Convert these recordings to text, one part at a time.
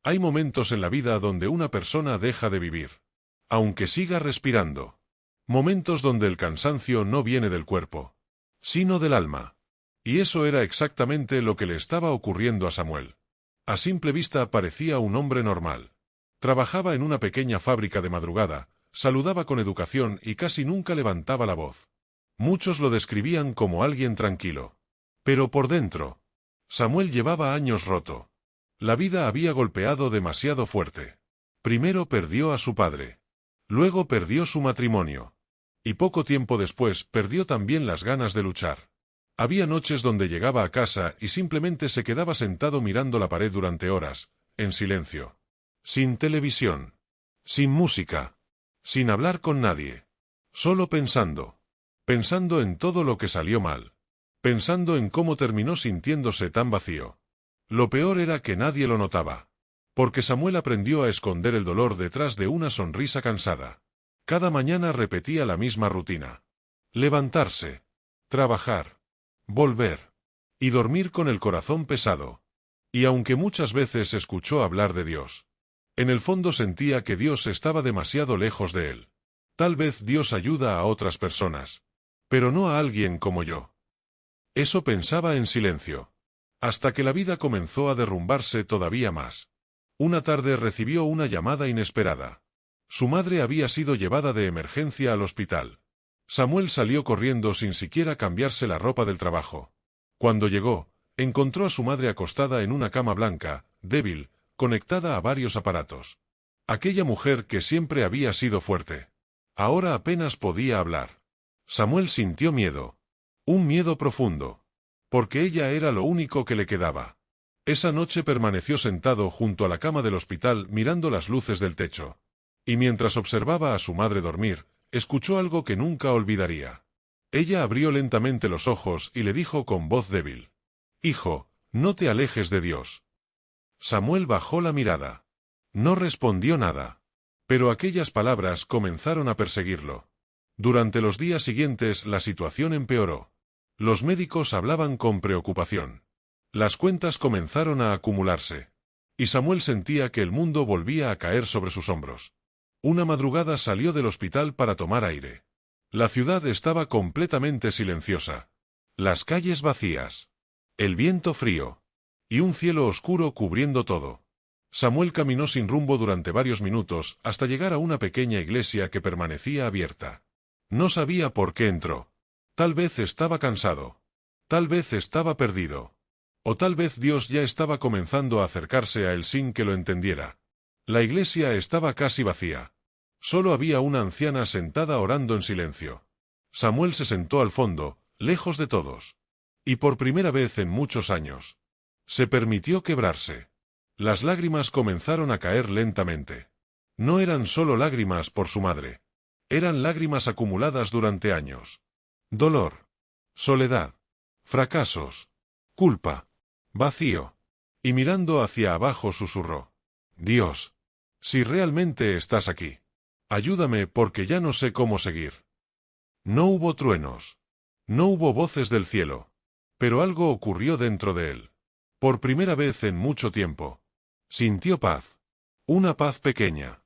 Hay momentos en la vida donde una persona deja de vivir, aunque siga respirando. Momentos donde el cansancio no viene del cuerpo, sino del alma. Y eso era exactamente lo que le estaba ocurriendo a Samuel. A simple vista parecía un hombre normal. Trabajaba en una pequeña fábrica de madrugada, saludaba con educación y casi nunca levantaba la voz. Muchos lo describían como alguien tranquilo. Pero por dentro, Samuel llevaba años roto. La vida había golpeado demasiado fuerte. Primero perdió a su padre. Luego perdió su matrimonio. Y poco tiempo después perdió también las ganas de luchar. Había noches donde llegaba a casa y simplemente se quedaba sentado mirando la pared durante horas, en silencio. Sin televisión. Sin música. Sin hablar con nadie. Solo pensando. Pensando en todo lo que salió mal. Pensando en cómo terminó sintiéndose tan vacío. Lo peor era que nadie lo notaba. Porque Samuel aprendió a esconder el dolor detrás de una sonrisa cansada. Cada mañana repetía la misma rutina. Levantarse. Trabajar. Volver. Y dormir con el corazón pesado. Y aunque muchas veces escuchó hablar de Dios, en el fondo sentía que Dios estaba demasiado lejos de él. Tal vez Dios ayuda a otras personas, pero no a alguien como yo. Eso pensaba en silencio. Hasta que la vida comenzó a derrumbarse todavía más. Una tarde recibió una llamada inesperada. Su madre había sido llevada de emergencia al hospital. Samuel salió corriendo sin siquiera cambiarse la ropa del trabajo. Cuando llegó, encontró a su madre acostada en una cama blanca, débil, conectada a varios aparatos. Aquella mujer que siempre había sido fuerte. Ahora apenas podía hablar. Samuel sintió miedo. Un miedo profundo. Porque ella era lo único que le quedaba. Esa noche permaneció sentado junto a la cama del hospital mirando las luces del techo. Y mientras observaba a su madre dormir, escuchó algo que nunca olvidaría. Ella abrió lentamente los ojos y le dijo con voz débil: «Hijo, no te alejes de Dios». Samuel bajó la mirada. No respondió nada. Pero aquellas palabras comenzaron a perseguirlo. Durante los días siguientes la situación empeoró. Los médicos hablaban con preocupación. Las cuentas comenzaron a acumularse. Y Samuel sentía que el mundo volvía a caer sobre sus hombros. Una madrugada salió del hospital para tomar aire. La ciudad estaba completamente silenciosa. Las calles vacías. El viento frío. Y un cielo oscuro cubriendo todo. Samuel caminó sin rumbo durante varios minutos hasta llegar a una pequeña iglesia que permanecía abierta. No sabía por qué entró. Tal vez estaba cansado. Tal vez estaba perdido. O tal vez Dios ya estaba comenzando a acercarse a él sin que lo entendiera. La iglesia estaba casi vacía. Solo había una anciana sentada orando en silencio. Samuel se sentó al fondo, lejos de todos. Y por primera vez en muchos años, se permitió quebrarse. Las lágrimas comenzaron a caer lentamente. No eran solo lágrimas por su madre. Eran lágrimas acumuladas durante años. Dolor. Soledad. Fracasos. Culpa. Vacío. Y mirando hacia abajo susurró: «Dios, si realmente estás aquí, ayúdame porque ya no sé cómo seguir». No hubo truenos. No hubo voces del cielo. Pero algo ocurrió dentro de él. Por primera vez en mucho tiempo. Sintió paz. Una paz pequeña.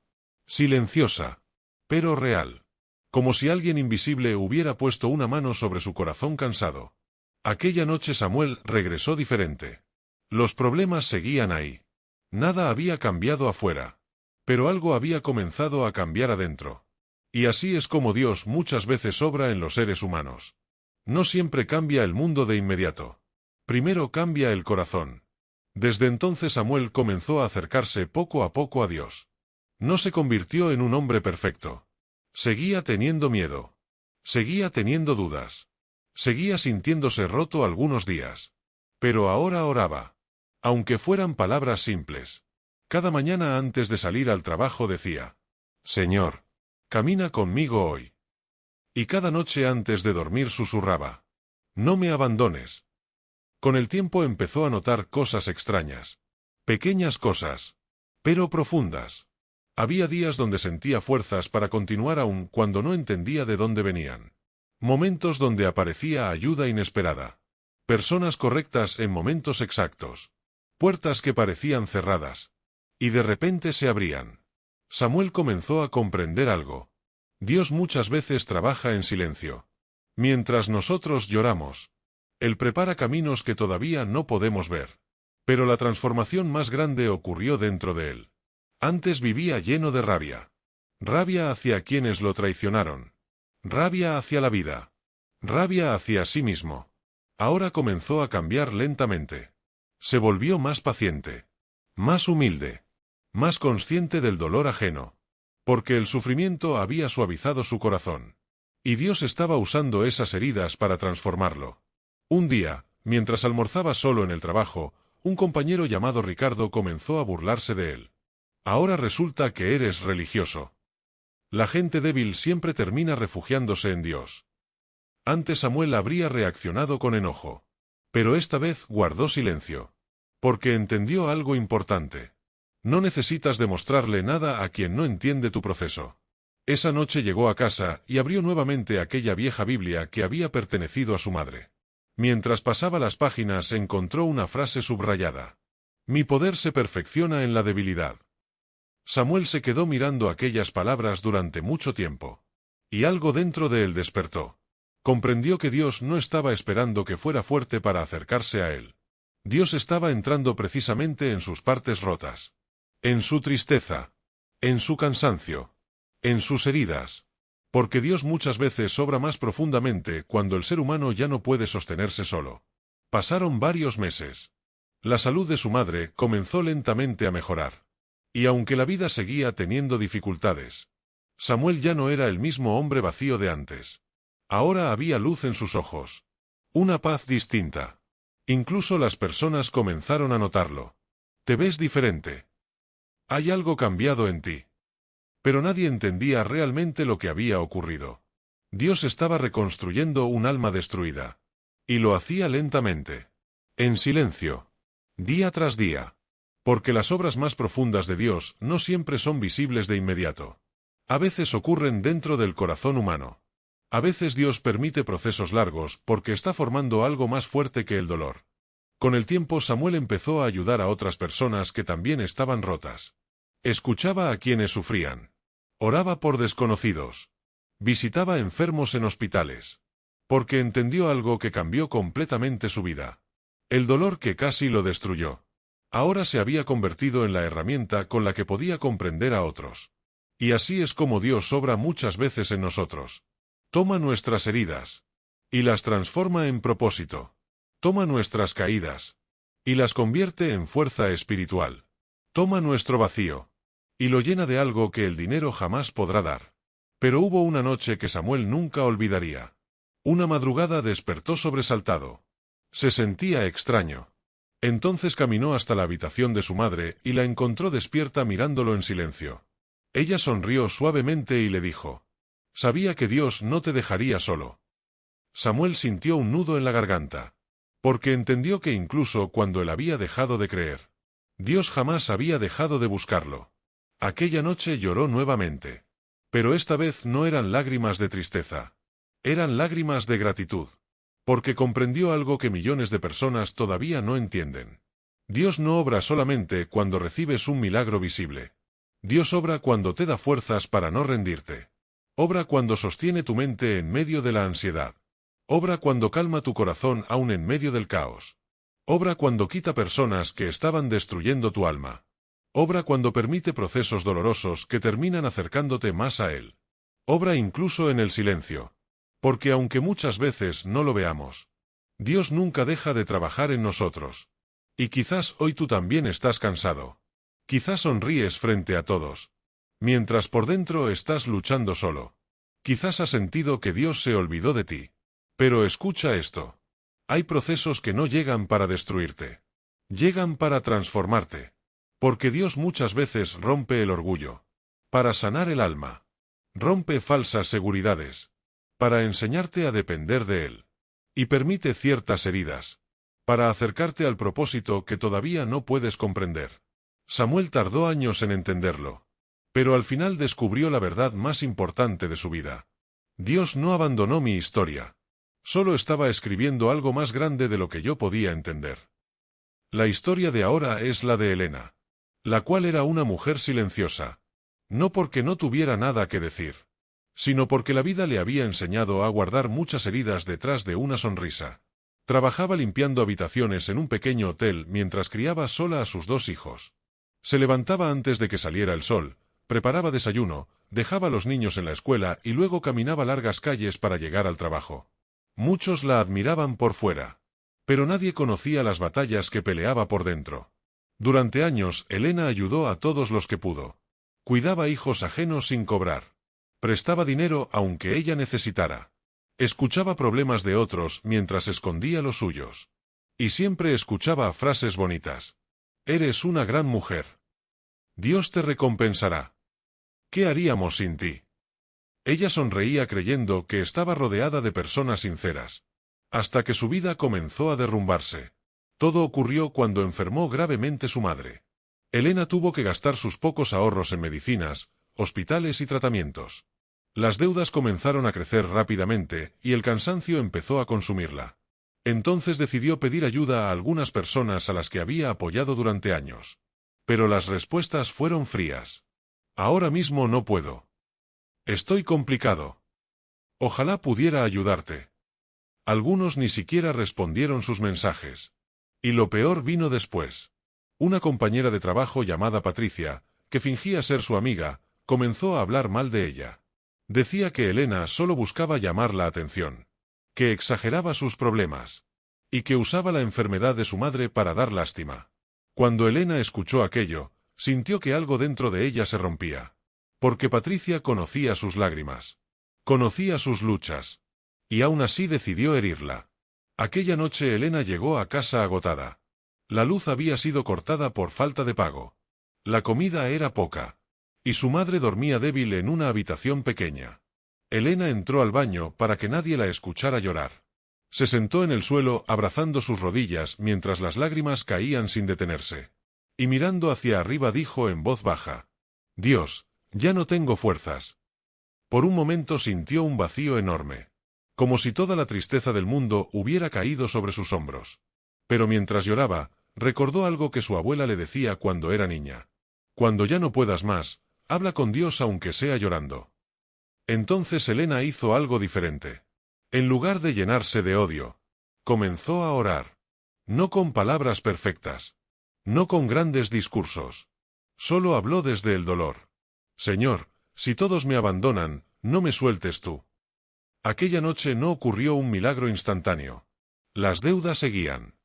Silenciosa. Pero real. Como si alguien invisible hubiera puesto una mano sobre su corazón cansado. Aquella noche Samuel regresó diferente. Los problemas seguían ahí. Nada había cambiado afuera. Pero algo había comenzado a cambiar adentro. Y así es como Dios muchas veces obra en los seres humanos. No siempre cambia el mundo de inmediato. Primero cambia el corazón. Desde entonces Samuel comenzó a acercarse poco a poco a Dios. No se convirtió en un hombre perfecto. Seguía teniendo miedo. Seguía teniendo dudas. Seguía sintiéndose roto algunos días. Pero ahora oraba. Aunque fueran palabras simples. Cada mañana antes de salir al trabajo decía: «Señor, camina conmigo hoy». Y cada noche antes de dormir susurraba: «No me abandones». Con el tiempo empezó a notar cosas extrañas. Pequeñas cosas. Pero profundas. Había días donde sentía fuerzas para continuar aun cuando no entendía de dónde venían. Momentos donde aparecía ayuda inesperada. Personas correctas en momentos exactos. Puertas que parecían cerradas. y de repente se abrían. Samuel comenzó a comprender algo. Dios muchas veces trabaja en silencio. Mientras nosotros lloramos, Él prepara caminos que todavía no podemos ver. Pero la transformación más grande ocurrió dentro de él. Antes vivía lleno de rabia. Rabia hacia quienes lo traicionaron. Rabia hacia la vida. Rabia hacia sí mismo. Ahora comenzó a cambiar lentamente. Se volvió más paciente. Más humilde. Más consciente del dolor ajeno. Porque el sufrimiento había suavizado su corazón. Y Dios estaba usando esas heridas para transformarlo. Un día, mientras almorzaba solo en el trabajo, un compañero llamado Ricardo comenzó a burlarse de él. Ahora resulta que eres religioso. La gente débil siempre termina refugiándose en Dios. Antes Samuel habría reaccionado con enojo. Pero esta vez guardó silencio. Porque entendió algo importante. No necesitas demostrarle nada a quien no entiende tu proceso. Esa noche llegó a casa y abrió nuevamente aquella vieja Biblia que había pertenecido a su madre. Mientras pasaba las páginas encontró una frase subrayada. Mi poder se perfecciona en la debilidad. Samuel se quedó mirando aquellas palabras durante mucho tiempo. Y algo dentro de él despertó. Comprendió que Dios no estaba esperando que fuera fuerte para acercarse a él. Dios estaba entrando precisamente en sus partes rotas. En su tristeza. En su cansancio. En sus heridas. Porque Dios muchas veces obra más profundamente cuando el ser humano ya no puede sostenerse solo. Pasaron varios meses. La salud de su madre comenzó lentamente a mejorar. Y aunque la vida seguía teniendo dificultades, Samuel ya no era el mismo hombre vacío de antes. Ahora había luz en sus ojos. Una paz distinta. Incluso las personas comenzaron a notarlo. Te ves diferente. Hay algo cambiado en ti. Pero nadie entendía realmente lo que había ocurrido. Dios estaba reconstruyendo un alma destruida. Y lo hacía lentamente. En silencio. Día tras día. Porque las obras más profundas de Dios no siempre son visibles de inmediato. A veces ocurren dentro del corazón humano. A veces Dios permite procesos largos porque está formando algo más fuerte que el dolor. Con el tiempo Samuel empezó a ayudar a otras personas que también estaban rotas. Escuchaba a quienes sufrían. Oraba por desconocidos. Visitaba enfermos en hospitales. Porque entendió algo que cambió completamente su vida. El dolor que casi lo destruyó. Ahora se había convertido en la herramienta con la que podía comprender a otros. Y así es como Dios obra muchas veces en nosotros. Toma nuestras heridas. Y las transforma en propósito. Toma nuestras caídas. Y las convierte en fuerza espiritual. Toma nuestro vacío. Y lo llena de algo que el dinero jamás podrá dar. Pero hubo una noche que Samuel nunca olvidaría. Una madrugada despertó sobresaltado. Se sentía extraño. Entonces caminó hasta la habitación de su madre y la encontró despierta mirándolo en silencio. Ella sonrió suavemente y le dijo: «Sabía que Dios no te dejaría solo». Samuel sintió un nudo en la garganta. Porque entendió que incluso cuando él había dejado de creer, Dios jamás había dejado de buscarlo. Aquella noche lloró nuevamente. Pero esta vez no eran lágrimas de tristeza. Eran lágrimas de gratitud. Porque comprendió algo que millones de personas todavía no entienden. Dios no obra solamente cuando recibes un milagro visible. Dios obra cuando te da fuerzas para no rendirte. Obra cuando sostiene tu mente en medio de la ansiedad. Obra cuando calma tu corazón aún en medio del caos. Obra cuando quita personas que estaban destruyendo tu alma. Obra cuando permite procesos dolorosos que terminan acercándote más a Él. Obra incluso en el silencio. Porque aunque muchas veces no lo veamos, Dios nunca deja de trabajar en nosotros. Y quizás hoy tú también estás cansado. Quizás sonríes frente a todos. Mientras por dentro estás luchando solo. Quizás has sentido que Dios se olvidó de ti. Pero escucha esto. Hay procesos que no llegan para destruirte. Llegan para transformarte. Porque Dios muchas veces rompe el orgullo. Para sanar el alma. Rompe falsas seguridades. Para enseñarte a depender de Él. Y permite ciertas heridas. Para acercarte al propósito que todavía no puedes comprender. Samuel tardó años en entenderlo. Pero al final descubrió la verdad más importante de su vida. Dios no abandonó mi historia. Solo estaba escribiendo algo más grande de lo que yo podía entender. La historia de ahora es la de Elena. la cual era una mujer silenciosa. No porque no tuviera nada que decir, sino porque la vida le había enseñado a guardar muchas heridas detrás de una sonrisa. Trabajaba limpiando habitaciones en un pequeño hotel mientras criaba sola a sus 2 hijos. Se levantaba antes de que saliera el sol, preparaba desayuno, dejaba a los niños en la escuela y luego caminaba largas calles para llegar al trabajo. Muchos la admiraban por fuera, pero nadie conocía las batallas que peleaba por dentro. Durante años, Elena ayudó a todos los que pudo. Cuidaba hijos ajenos sin cobrar. Prestaba dinero aunque ella necesitara. Escuchaba problemas de otros mientras escondía los suyos. Y siempre escuchaba frases bonitas. Eres una gran mujer. Dios te recompensará. ¿Qué haríamos sin ti? Ella sonreía creyendo que estaba rodeada de personas sinceras. Hasta que su vida comenzó a derrumbarse. Todo ocurrió cuando enfermó gravemente su madre. Elena tuvo que gastar sus pocos ahorros en medicinas, hospitales y tratamientos. Las deudas comenzaron a crecer rápidamente y el cansancio empezó a consumirla. Entonces decidió pedir ayuda a algunas personas a las que había apoyado durante años. Pero las respuestas fueron frías. Ahora mismo no puedo. Estoy complicado. Ojalá pudiera ayudarte. Algunos ni siquiera respondieron sus mensajes. Y lo peor vino después. Una compañera de trabajo llamada Patricia, que fingía ser su amiga, comenzó a hablar mal de ella. Decía que Elena solo buscaba llamar la atención, que exageraba sus problemas, y que usaba la enfermedad de su madre para dar lástima. Cuando Elena escuchó aquello, sintió que algo dentro de ella se rompía. Porque Patricia conocía sus lágrimas, conocía sus luchas, y aún así decidió herirla. Aquella noche Elena llegó a casa agotada. La luz había sido cortada por falta de pago. La comida era poca. Y su madre dormía débil en una habitación pequeña. Elena entró al baño para que nadie la escuchara llorar. Se sentó en el suelo abrazando sus rodillas mientras las lágrimas caían sin detenerse. Y mirando hacia arriba dijo en voz baja: Dios, ya no tengo fuerzas. Por un momento sintió un vacío enorme. Como si toda la tristeza del mundo hubiera caído sobre sus hombros. Pero mientras lloraba, recordó algo que su abuela le decía cuando era niña. Cuando ya no puedas más, habla con Dios aunque sea llorando. Entonces Elena hizo algo diferente. En lugar de llenarse de odio, comenzó a orar. No con palabras perfectas. No con grandes discursos. Solo habló desde el dolor. Señor, si todos me abandonan, no me sueltes tú. Aquella noche no ocurrió un milagro instantáneo. Las deudas seguían.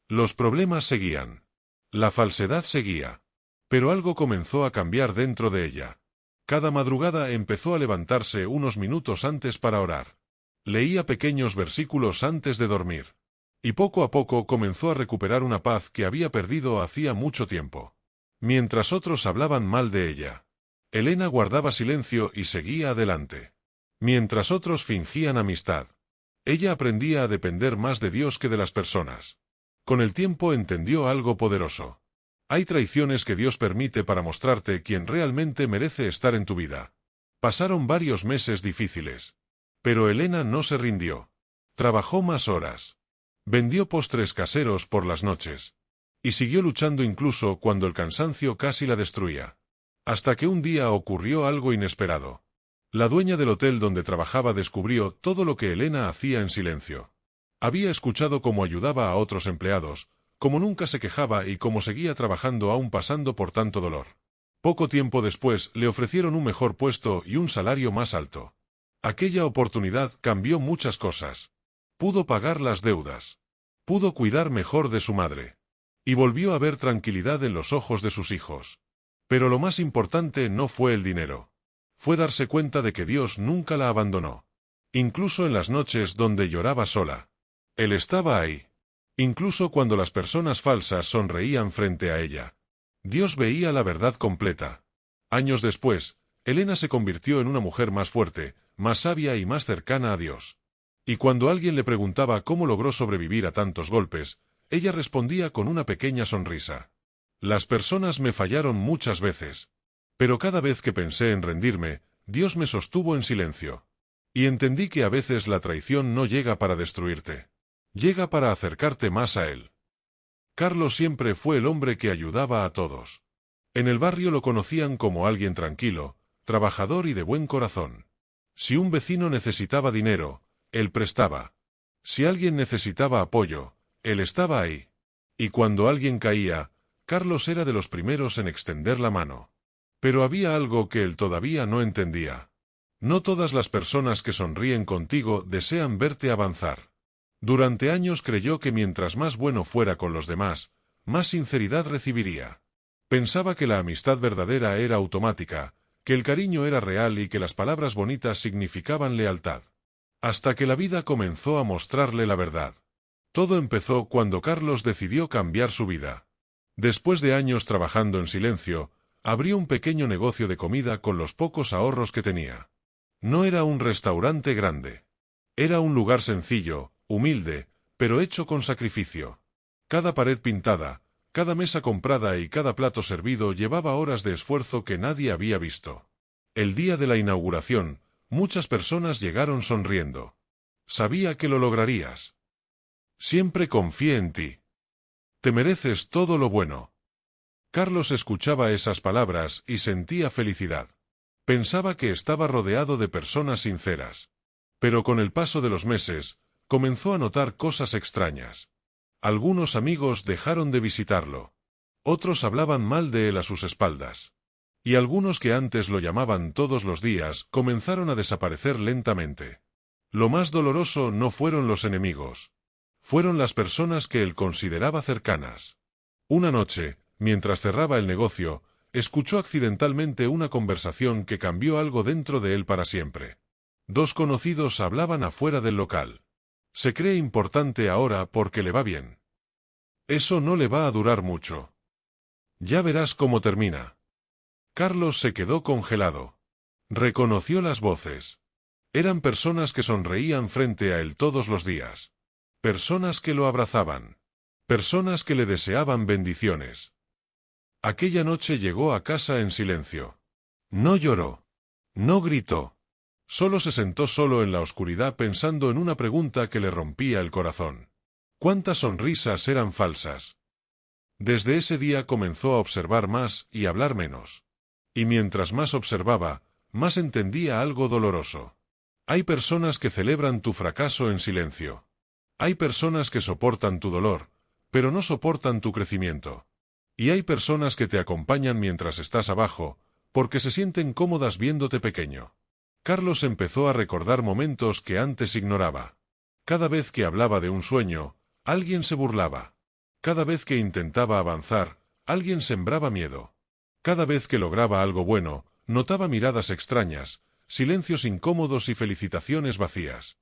Los problemas seguían. La falsedad seguía. Pero algo comenzó a cambiar dentro de ella. Cada madrugada empezó a levantarse unos minutos antes para orar. Leía pequeños versículos antes de dormir. Y poco a poco comenzó a recuperar una paz que había perdido hacía mucho tiempo. Mientras otros hablaban mal de ella, Elena guardaba silencio y seguía adelante. Mientras otros fingían amistad, ella aprendía a depender más de Dios que de las personas. Con el tiempo entendió algo poderoso. Hay traiciones que Dios permite para mostrarte quién realmente merece estar en tu vida. Pasaron varios meses difíciles. Pero Elena no se rindió. Trabajó más horas. Vendió postres caseros por las noches. Y siguió luchando incluso cuando el cansancio casi la destruía. Hasta que un día ocurrió algo inesperado. La dueña del hotel donde trabajaba descubrió todo lo que Elena hacía en silencio. Había escuchado cómo ayudaba a otros empleados, cómo nunca se quejaba y cómo seguía trabajando aún pasando por tanto dolor. Poco tiempo después le ofrecieron un mejor puesto y un salario más alto. Aquella oportunidad cambió muchas cosas. Pudo pagar las deudas. Pudo cuidar mejor de su madre. Y volvió a ver tranquilidad en los ojos de sus hijos. Pero lo más importante no fue el dinero. Fue darse cuenta de que Dios nunca la abandonó. Incluso en las noches donde lloraba sola. Él estaba ahí. Incluso cuando las personas falsas sonreían frente a ella. Dios veía la verdad completa. Años después, Elena se convirtió en una mujer más fuerte, más sabia y más cercana a Dios. Y cuando alguien le preguntaba cómo logró sobrevivir a tantos golpes, ella respondía con una pequeña sonrisa. Las personas me fallaron muchas veces. Pero cada vez que pensé en rendirme, Dios me sostuvo en silencio. Y entendí que a veces la traición no llega para destruirte. Llega para acercarte más a Él. Carlos siempre fue el hombre que ayudaba a todos. En el barrio lo conocían como alguien tranquilo, trabajador y de buen corazón. Si un vecino necesitaba dinero, él prestaba. Si alguien necesitaba apoyo, él estaba ahí. Y cuando alguien caía, Carlos era de los primeros en extender la mano. Pero había algo que él todavía no entendía. No todas las personas que sonríen contigo desean verte avanzar. Durante años creyó que mientras más bueno fuera con los demás, más sinceridad recibiría. Pensaba que la amistad verdadera era automática, que el cariño era real y que las palabras bonitas significaban lealtad. Hasta que la vida comenzó a mostrarle la verdad. Todo empezó cuando Carlos decidió cambiar su vida. Después de años trabajando en silencio, abrió un pequeño negocio de comida con los pocos ahorros que tenía. No era un restaurante grande. Era un lugar sencillo, humilde, pero hecho con sacrificio. Cada pared pintada, cada mesa comprada y cada plato servido llevaba horas de esfuerzo que nadie había visto. El día de la inauguración, muchas personas llegaron sonriendo. Sabía que lo lograrías. Siempre confié en ti. Te mereces todo lo bueno. Carlos escuchaba esas palabras y sentía felicidad. Pensaba que estaba rodeado de personas sinceras. Pero con el paso de los meses, comenzó a notar cosas extrañas. Algunos amigos dejaron de visitarlo. Otros hablaban mal de él a sus espaldas. Y algunos que antes lo llamaban todos los días comenzaron a desaparecer lentamente. Lo más doloroso no fueron los enemigos. Fueron las personas que él consideraba cercanas. Una noche, mientras cerraba el negocio, escuchó accidentalmente una conversación que cambió algo dentro de él para siempre. Dos conocidos hablaban afuera del local. Se cree importante ahora porque le va bien. Eso no le va a durar mucho. Ya verás cómo termina. Carlos se quedó congelado. Reconoció las voces. Eran personas que sonreían frente a él todos los días. Personas que lo abrazaban. Personas que le deseaban bendiciones. Aquella noche llegó a casa en silencio. No lloró. No gritó. Solo se sentó solo en la oscuridad pensando en una pregunta que le rompía el corazón. ¿Cuántas sonrisas eran falsas? Desde ese día comenzó a observar más y hablar menos. Y mientras más observaba, más entendía algo doloroso. Hay personas que celebran tu fracaso en silencio. Hay personas que soportan tu dolor, pero no soportan tu crecimiento. Y hay personas que te acompañan mientras estás abajo, porque se sienten cómodas viéndote pequeño. Carlos empezó a recordar momentos que antes ignoraba. Cada vez que hablaba de un sueño, alguien se burlaba. Cada vez que intentaba avanzar, alguien sembraba miedo. Cada vez que lograba algo bueno, notaba miradas extrañas, silencios incómodos y felicitaciones vacías.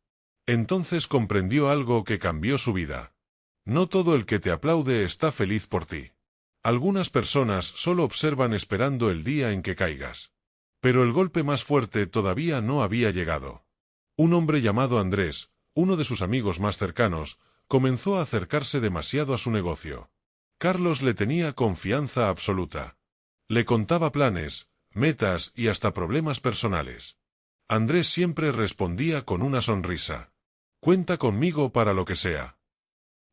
Entonces comprendió algo que cambió su vida. No todo el que te aplaude está feliz por ti. Algunas personas solo observan esperando el día en que caigas. Pero el golpe más fuerte todavía no había llegado. Un hombre llamado Andrés, uno de sus amigos más cercanos, comenzó a acercarse demasiado a su negocio. Carlos le tenía confianza absoluta. Le contaba planes, metas y hasta problemas personales. Andrés siempre respondía con una sonrisa. Cuenta conmigo para lo que sea.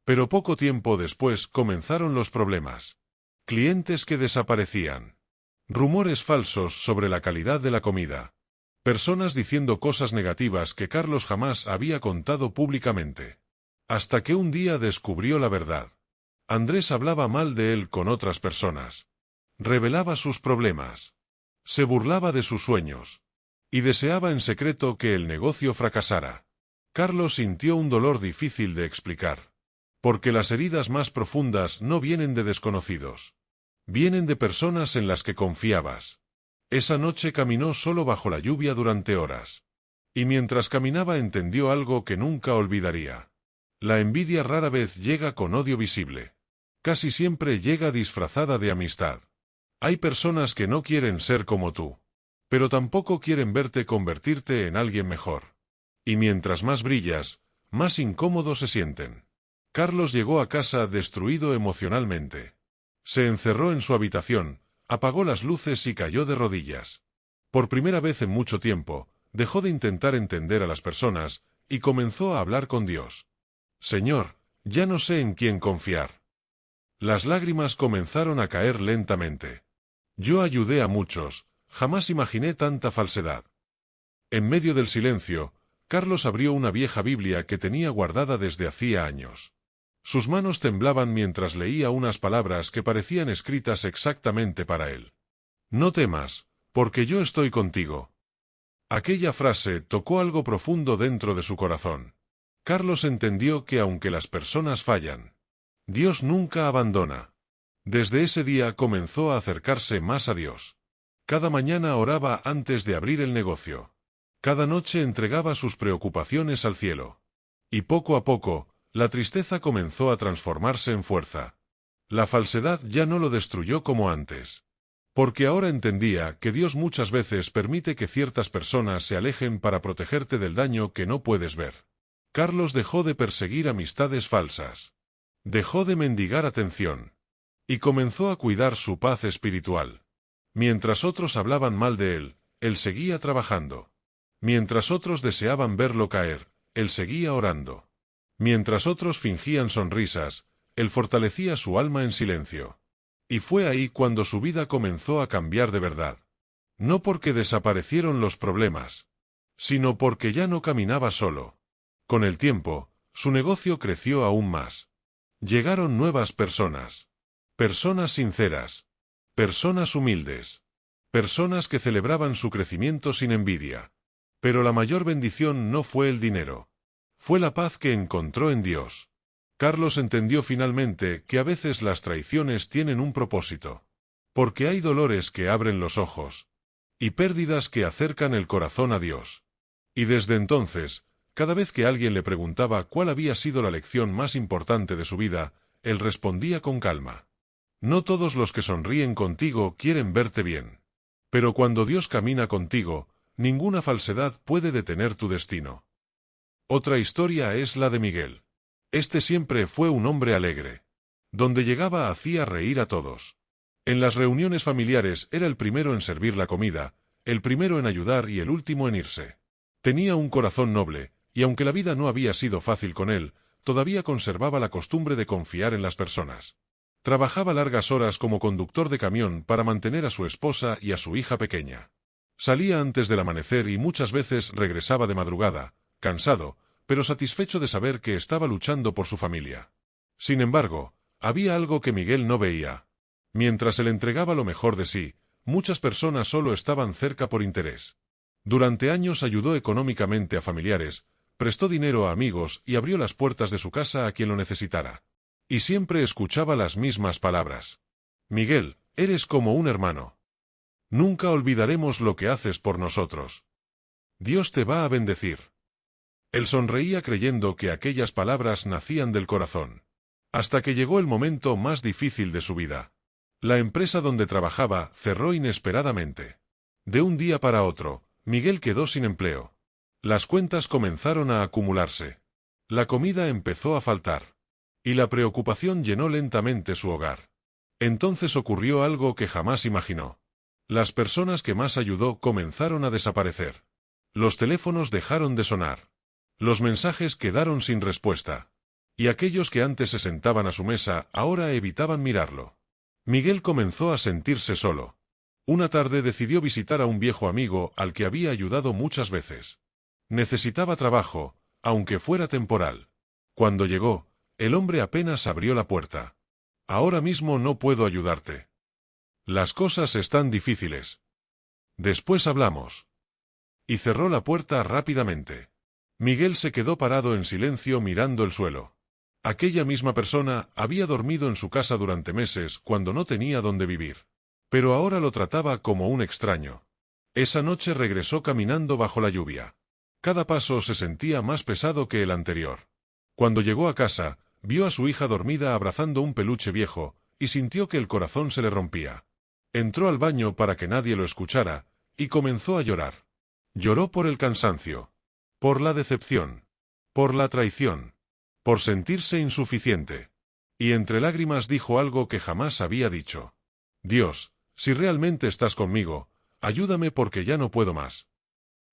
Pero poco tiempo después comenzaron los problemas. Clientes que desaparecían. Rumores falsos sobre la calidad de la comida. Personas diciendo cosas negativas que Carlos jamás había contado públicamente. Hasta que un día descubrió la verdad. Andrés hablaba mal de él con otras personas. Revelaba sus problemas. Se burlaba de sus sueños. Y deseaba en secreto que el negocio fracasara. Carlos sintió un dolor difícil de explicar. Porque las heridas más profundas no vienen de desconocidos. Vienen de personas en las que confiabas. Esa noche caminó solo bajo la lluvia durante horas. Y mientras caminaba entendió algo que nunca olvidaría. La envidia rara vez llega con odio visible. Casi siempre llega disfrazada de amistad. Hay personas que no quieren ser como tú. Pero tampoco quieren verte convertirte en alguien mejor. Y mientras más brillas, más incómodos se sienten. Carlos llegó a casa destruido emocionalmente. Se encerró en su habitación, apagó las luces y cayó de rodillas. Por primera vez en mucho tiempo, dejó de intentar entender a las personas y comenzó a hablar con Dios. Señor, ya no sé en quién confiar. Las lágrimas comenzaron a caer lentamente. Yo ayudé a muchos, jamás imaginé tanta falsedad. En medio del silencio, Carlos abrió una vieja Biblia que tenía guardada desde hacía años. Sus manos temblaban mientras leía unas palabras que parecían escritas exactamente para él. No temas, porque yo estoy contigo. Aquella frase tocó algo profundo dentro de su corazón. Carlos entendió que aunque las personas fallan, Dios nunca abandona. Desde ese día comenzó a acercarse más a Dios. Cada mañana oraba antes de abrir el negocio. Cada noche entregaba sus preocupaciones al cielo. Y poco a poco, la tristeza comenzó a transformarse en fuerza. La falsedad ya no lo destruyó como antes. Porque ahora entendía que Dios muchas veces permite que ciertas personas se alejen para protegerte del daño que no puedes ver. Carlos dejó de perseguir amistades falsas. Dejó de mendigar atención. Y comenzó a cuidar su paz espiritual. Mientras otros hablaban mal de él, él seguía trabajando. Mientras otros deseaban verlo caer, él seguía orando. Mientras otros fingían sonrisas, él fortalecía su alma en silencio. Y fue ahí cuando su vida comenzó a cambiar de verdad. No porque desaparecieron los problemas, sino porque ya no caminaba solo. Con el tiempo, su negocio creció aún más. Llegaron nuevas personas. Personas sinceras. Personas humildes. Personas que celebraban su crecimiento sin envidia. Pero la mayor bendición no fue el dinero. Fue la paz que encontró en Dios. Carlos entendió finalmente que a veces las traiciones tienen un propósito. Porque hay dolores que abren los ojos. Y pérdidas que acercan el corazón a Dios. Y desde entonces, cada vez que alguien le preguntaba cuál había sido la lección más importante de su vida, él respondía con calma. No todos los que sonríen contigo quieren verte bien. Pero cuando Dios camina contigo, ninguna falsedad puede detener tu destino. Otra historia es la de Miguel. Este siempre fue un hombre alegre. Donde llegaba hacía reír a todos. En las reuniones familiares era el primero en servir la comida, el primero en ayudar y el último en irse. Tenía un corazón noble, y aunque la vida no había sido fácil con él, todavía conservaba la costumbre de confiar en las personas. Trabajaba largas horas como conductor de camión para mantener a su esposa y a su hija pequeña. Salía antes del amanecer y muchas veces regresaba de madrugada, cansado, pero satisfecho de saber que estaba luchando por su familia. Sin embargo, había algo que Miguel no veía. Mientras él entregaba lo mejor de sí, muchas personas solo estaban cerca por interés. Durante años ayudó económicamente a familiares, prestó dinero a amigos y abrió las puertas de su casa a quien lo necesitara. Y siempre escuchaba las mismas palabras. Miguel, eres como un hermano. Nunca olvidaremos lo que haces por nosotros. Dios te va a bendecir. Él sonreía creyendo que aquellas palabras nacían del corazón. Hasta que llegó el momento más difícil de su vida. La empresa donde trabajaba cerró inesperadamente. De un día para otro, Miguel quedó sin empleo. Las cuentas comenzaron a acumularse. La comida empezó a faltar. Y la preocupación llenó lentamente su hogar. Entonces ocurrió algo que jamás imaginó. Las personas que más ayudó comenzaron a desaparecer. Los teléfonos dejaron de sonar. Los mensajes quedaron sin respuesta. Y aquellos que antes se sentaban a su mesa ahora evitaban mirarlo. Miguel comenzó a sentirse solo. Una tarde decidió visitar a un viejo amigo al que había ayudado muchas veces. Necesitaba trabajo, aunque fuera temporal. Cuando llegó, el hombre apenas abrió la puerta. Ahora mismo no puedo ayudarte. Las cosas están difíciles. Después hablamos. Y cerró la puerta rápidamente. Miguel se quedó parado en silencio mirando el suelo. Aquella misma persona había dormido en su casa durante meses cuando no tenía dónde vivir. Pero ahora lo trataba como un extraño. Esa noche regresó caminando bajo la lluvia. Cada paso se sentía más pesado que el anterior. Cuando llegó a casa, vio a su hija dormida abrazando un peluche viejo, y sintió que el corazón se le rompía. Entró al baño para que nadie lo escuchara, y comenzó a llorar. Lloró por el cansancio. Por la decepción. Por la traición. Por sentirse insuficiente. Y entre lágrimas dijo algo que jamás había dicho. Dios, si realmente estás conmigo, ayúdame porque ya no puedo más.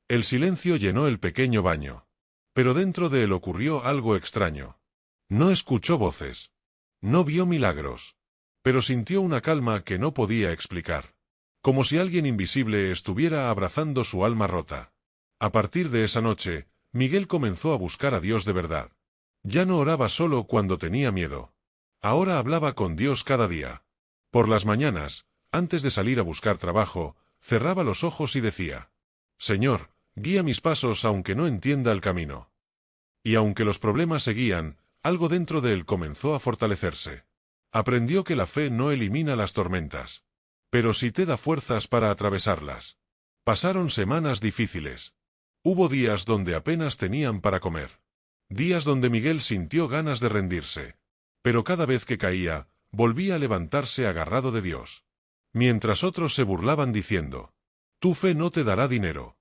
El silencio llenó el pequeño baño. Pero dentro de él ocurrió algo extraño. No escuchó voces. No vio milagros. Pero sintió una calma que no podía explicar. como si alguien invisible estuviera abrazando su alma rota. A partir de esa noche, Miguel comenzó a buscar a Dios de verdad. Ya no oraba solo cuando tenía miedo. Ahora hablaba con Dios cada día. Por las mañanas, antes de salir a buscar trabajo, cerraba los ojos y decía: Señor, guía mis pasos aunque no entienda el camino. Y aunque los problemas seguían, algo dentro de él comenzó a fortalecerse. Aprendió que la fe no elimina las tormentas, pero sí te da fuerzas para atravesarlas. Pasaron semanas difíciles. Hubo días donde apenas tenían para comer. Días donde Miguel sintió ganas de rendirse. Pero cada vez que caía, volvía a levantarse agarrado de Dios. Mientras otros se burlaban diciendo: tu fe no te dará dinero.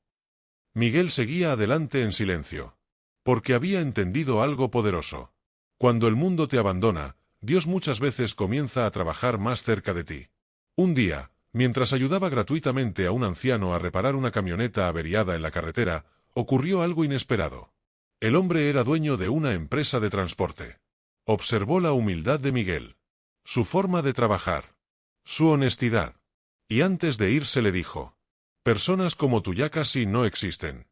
Miguel seguía adelante en silencio. Porque había entendido algo poderoso. Cuando el mundo te abandona, Dios muchas veces comienza a trabajar más cerca de ti. Un día, mientras ayudaba gratuitamente a un anciano a reparar una camioneta averiada en la carretera, ocurrió algo inesperado. El hombre era dueño de una empresa de transporte. Observó la humildad de Miguel, su forma de trabajar, su honestidad. Y antes de irse le dijo: personas como tú ya casi no existen.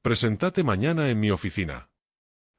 Preséntate mañana en mi oficina.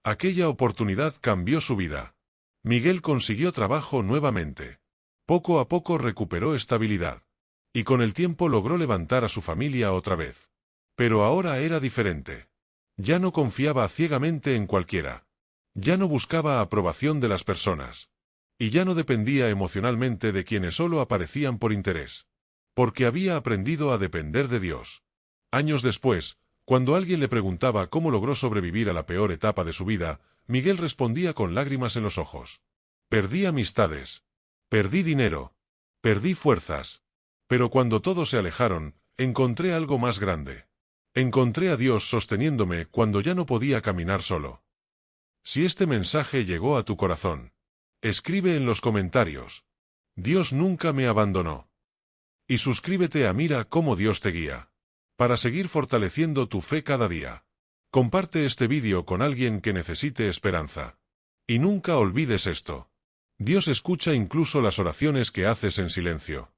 Aquella oportunidad cambió su vida. Miguel consiguió trabajo nuevamente. Poco a poco recuperó estabilidad. Y con el tiempo logró levantar a su familia otra vez. Pero ahora era diferente. Ya no confiaba ciegamente en cualquiera. Ya no buscaba aprobación de las personas. Y ya no dependía emocionalmente de quienes solo aparecían por interés. Porque había aprendido a depender de Dios. Años después, cuando alguien le preguntaba cómo logró sobrevivir a la peor etapa de su vida, Miguel respondía con lágrimas en los ojos: perdí amistades. Perdí dinero. Perdí fuerzas. Pero cuando todos se alejaron, encontré algo más grande. Encontré a Dios sosteniéndome cuando ya no podía caminar solo. Si este mensaje llegó a tu corazón, escribe en los comentarios: Dios nunca me abandonó. Y suscríbete a Mira cómo Dios te guía, para seguir fortaleciendo tu fe cada día. Comparte este vídeo con alguien que necesite esperanza. Y nunca olvides esto: Dios escucha incluso las oraciones que haces en silencio.